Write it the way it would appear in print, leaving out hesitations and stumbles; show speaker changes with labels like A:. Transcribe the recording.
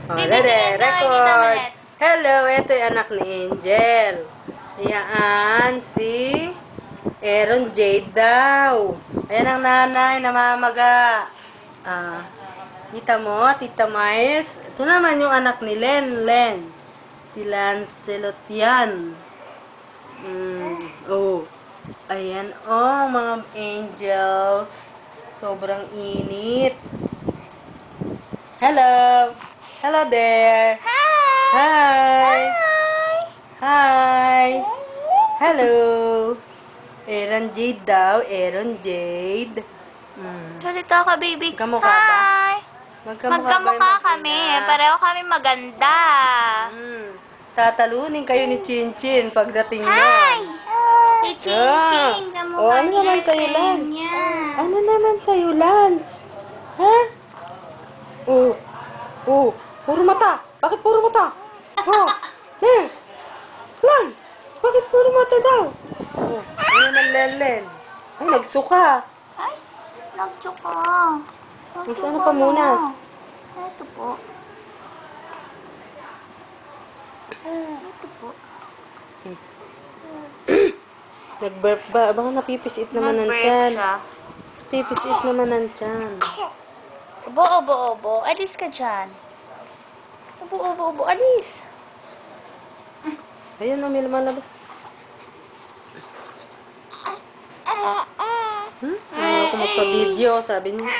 A: Oh,
B: Baby,
A: ready,
B: tingnan na, kita
A: record.
B: ulit.
A: Hello, ito yung anak ni Angel. Yan, si Aaron Jade daw. Ayan ang nanay, namamaga. Kita mo, Tita Miles. Ito naman yung anak ni Len. Si Lancelot yan. Oh. Ayan, oh, mga angels. Sobrang init. Hello. Hello there.
B: Hi!
A: Hi. Hi. Hello. Aaron Jade daw. Aaron Jade.
B: Salita ka, baby.
A: Magkamukha ba?
B: Hi!
A: Magkamukha
B: Magkamukha kami. Pareho kami maganda.
A: Tatalunin kayo ni Chinchin pagdating
B: Hi!
A: mo.
B: Si Chin-Chin.
A: Oh, ano naman sa'yo, Lance? Ano naman sa'yo, Lance? Ha? Puro mata. Bakit puro mata? Lance! Lance! Bakit puro mata daw? Ano naman, Len? Ay, nagsuka.
B: Ay, nagtsuka.
A: Ano pa muna?
B: Ito po. Ito po.
A: Nag-burp ba? Baka napipisit naman ng tiyan.
B: siya.
A: Napipisit naman ng tiyan.
B: Obo. Alis ka dyan. Obo. Alis.
A: Ayun, may lumalabas. Ayaw ko magpa-video, sabi niya.